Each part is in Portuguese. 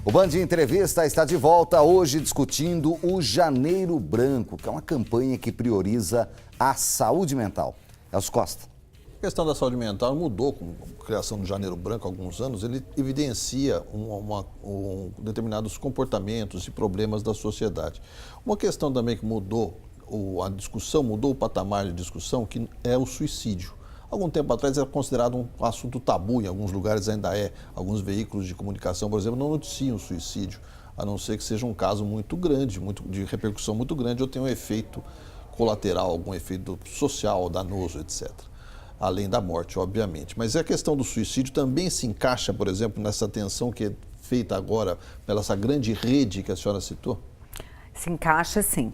O Band Entrevista está de volta hoje discutindo o Janeiro Branco, que é uma campanha que prioriza a saúde mental. Elcio Costa. A questão da saúde mental mudou com a criação do Janeiro Branco há alguns anos. Ele evidencia determinados comportamentos e problemas da sociedade. Uma questão também que mudou a discussão, mudou o patamar de discussão, que é o suicídio. Algum tempo atrás era considerado um assunto tabu, em alguns lugares ainda é. Alguns veículos de comunicação, por exemplo, não noticiam o suicídio, a não ser que seja um caso muito grande, de repercussão muito grande, ou tenha um efeito colateral, algum efeito social, danoso, etc. Além da morte, obviamente. Mas a questão do suicídio também se encaixa, por exemplo, nessa atenção que é feita agora pela essa grande rede que a senhora citou? Se encaixa, sim.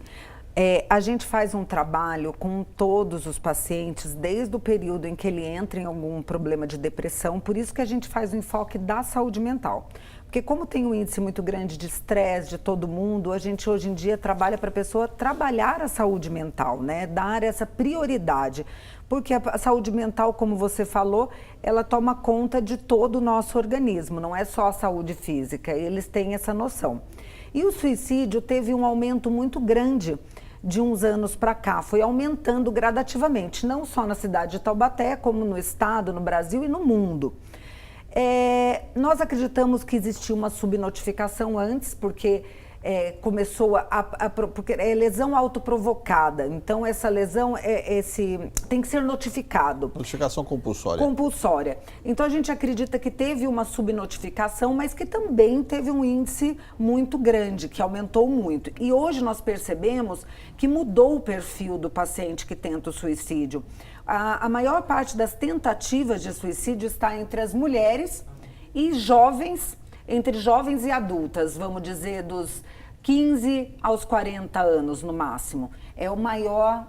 A gente faz um trabalho com todos os pacientes, desde o período em que ele entra em algum problema de depressão, por isso que a gente faz o enfoque da saúde mental. Porque como tem um índice muito grande de estresse de todo mundo, a gente hoje em dia trabalha para a pessoa trabalhar a saúde mental, né? Dar essa prioridade. Porque a saúde mental, como você falou, ela toma conta de todo o nosso organismo, não é só a saúde física, eles têm essa noção. E o suicídio teve um aumento muito grande de uns anos para cá, foi aumentando gradativamente, não só na cidade de Taubaté, como no estado, no Brasil e no mundo. Nós acreditamos que existia uma subnotificação antes, porque começou porque é lesão autoprovocada, então essa lesão tem que ser notificado. Notificação compulsória. Compulsória. Então a gente acredita que teve uma subnotificação, mas que também teve um índice muito grande, que aumentou muito. E hoje nós percebemos que mudou o perfil do paciente que tenta o suicídio. A maior parte das tentativas de suicídio está entre as mulheres e jovens, entre jovens e adultas, vamos dizer, dos 15 aos 40 anos no máximo. É o maior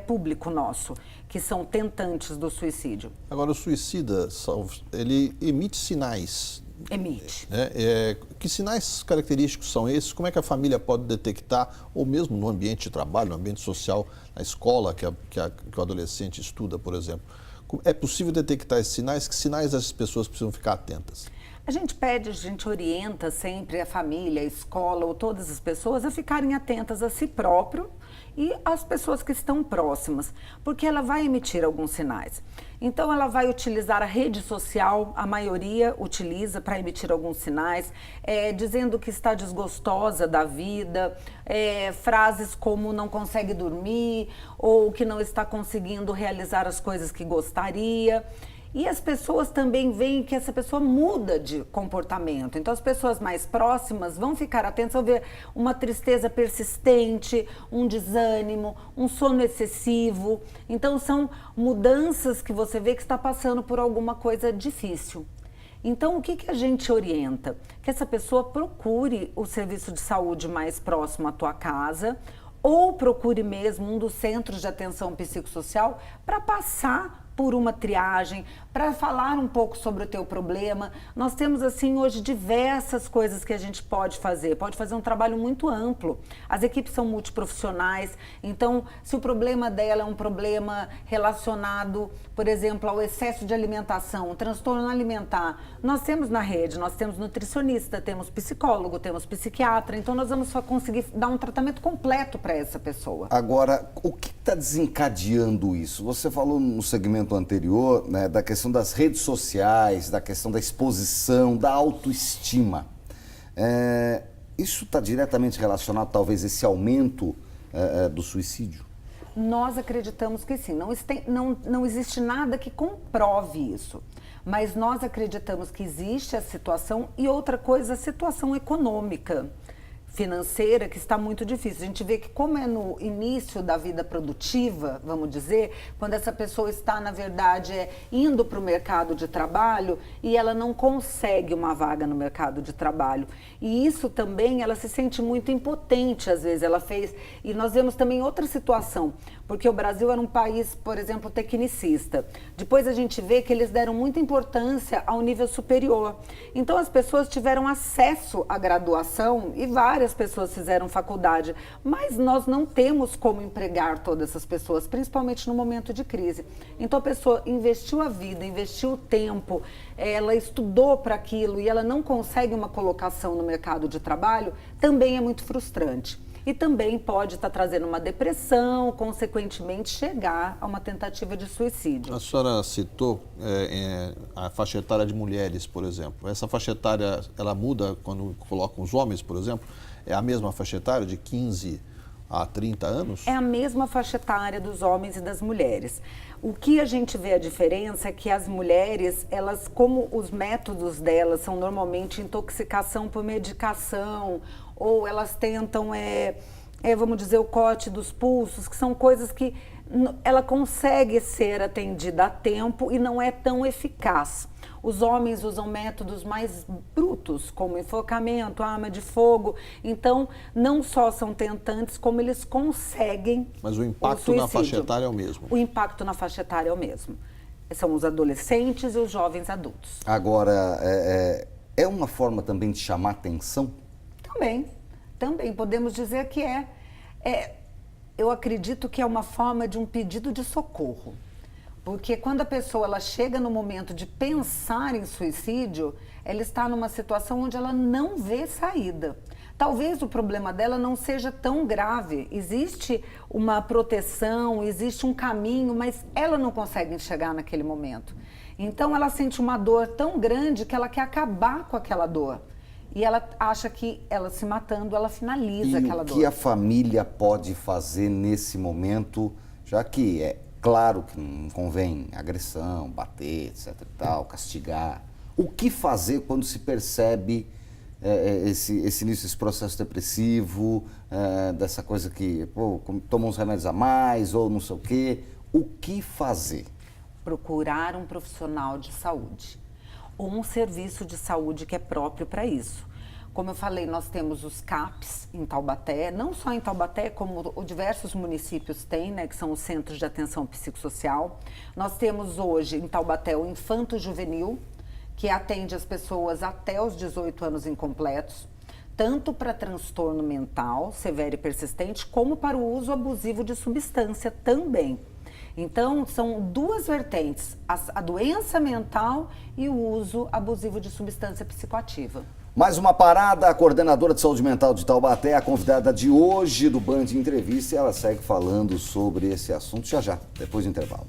público nosso, que são tentantes do suicídio. Agora, o suicida, ele emite sinais. Emite. Que sinais característicos são esses? Como é que a família pode detectar, ou mesmo no ambiente de trabalho, no ambiente social, na escola que o adolescente estuda, por exemplo? É possível detectar esses sinais? Que sinais as pessoas precisam ficar atentas? A gente orienta sempre a família, a escola ou todas as pessoas a ficarem atentas a si próprio e às pessoas que estão próximas, porque ela vai emitir alguns sinais. Então ela vai utilizar a rede social, a maioria utiliza para emitir alguns sinais, dizendo que está desgostosa da vida, frases como não consegue dormir ou que não está conseguindo realizar as coisas que gostaria. E as pessoas também veem que essa pessoa muda de comportamento. Então, as pessoas mais próximas vão ficar atentas, vão ver uma tristeza persistente, um desânimo, um sono excessivo. Então, são mudanças que você vê que está passando por alguma coisa difícil. Então, o que a gente orienta? Que essa pessoa procure o serviço de saúde mais próximo à tua casa ou procure mesmo um dos centros de atenção psicossocial para passar por uma triagem, para falar um pouco sobre o teu problema. Nós temos, assim, hoje diversas coisas que a gente pode fazer um trabalho muito amplo. As equipes são multiprofissionais, então, se o problema dela é um problema relacionado, por exemplo, ao excesso de alimentação, um transtorno alimentar, nós temos na rede, nós temos nutricionista, temos psicólogo, temos psiquiatra, então nós vamos conseguir dar um tratamento completo para essa pessoa. Agora, o que está desencadeando isso? Você falou no segmento anterior, né, da questão das redes sociais, da questão da exposição, da autoestima. Isso está diretamente relacionado, talvez, a esse aumento do suicídio? Nós acreditamos que sim. Não existe nada que comprove isso. Mas nós acreditamos que existe a situação e outra coisa, a situação econômica, financeira, que está muito difícil. A gente vê que como é no início da vida produtiva, vamos dizer, quando essa pessoa está, na verdade, indo para o mercado de trabalho e ela não consegue uma vaga no mercado de trabalho. E isso também, ela se sente muito impotente, às vezes, ela fez... E nós vemos também outra situação, porque o Brasil era um país, por exemplo, tecnicista. Depois a gente vê que eles deram muita importância ao nível superior. Então, as pessoas tiveram acesso à graduação e várias várias pessoas fizeram faculdade, mas nós não temos como empregar todas essas pessoas, principalmente no momento de crise. Então a pessoa investiu a vida, investiu o tempo, ela estudou para aquilo e ela não consegue uma colocação no mercado de trabalho, também é muito frustrante. E também pode estar trazendo uma depressão, consequentemente chegar a uma tentativa de suicídio. A senhora citou a faixa etária de mulheres, por exemplo. Essa faixa etária, ela muda quando colocam os homens, por exemplo? É a mesma faixa etária de 15 a 30 anos? É a mesma faixa etária dos homens e das mulheres. O que a gente vê a diferença é que as mulheres, elas, como os métodos delas são normalmente intoxicação por medicação, ou elas tentam, vamos dizer, o corte dos pulsos, que são coisas que ela consegue ser atendida a tempo e não é tão eficaz. Os homens usam métodos mais brutos, como enforcamento, arma de fogo. Então, não só são tentantes, como eles conseguem. Mas o impacto na faixa etária é o mesmo? O impacto na faixa etária é o mesmo. São os adolescentes e os jovens adultos. Agora, é uma forma também de chamar atenção? Também podemos dizer que eu acredito que é uma forma de um pedido de socorro. Porque quando a pessoa ela chega no momento de pensar em suicídio, ela está numa situação onde ela não vê saída. Talvez o problema dela não seja tão grave. Existe uma proteção, existe um caminho, mas ela não consegue enxergar naquele momento. Então ela sente uma dor tão grande que ela quer acabar com aquela dor. E ela acha que ela se matando, ela finaliza aquela dor. E o que a família pode fazer nesse momento, já que é claro que não convém agressão, bater, etc e tal, castigar. O que fazer quando se percebe esse início desse processo depressivo, dessa coisa que, toma uns remédios a mais ou não sei o quê. O que fazer? Procurar um profissional de saúde ou um serviço de saúde que é próprio para isso. Como eu falei, nós temos os CAPs em Taubaté, não só em Taubaté, como diversos municípios têm, né, que são os Centros de Atenção Psicossocial. Nós temos hoje em Taubaté o Infanto Juvenil, que atende as pessoas até os 18 anos incompletos, tanto para transtorno mental severo e persistente, como para o uso abusivo de substância também. Então, são duas vertentes, a doença mental e o uso abusivo de substância psicoativa. Mais uma parada, a coordenadora de saúde mental de Taubaté, a convidada de hoje do Band Entrevista, e ela segue falando sobre esse assunto já, depois do intervalo.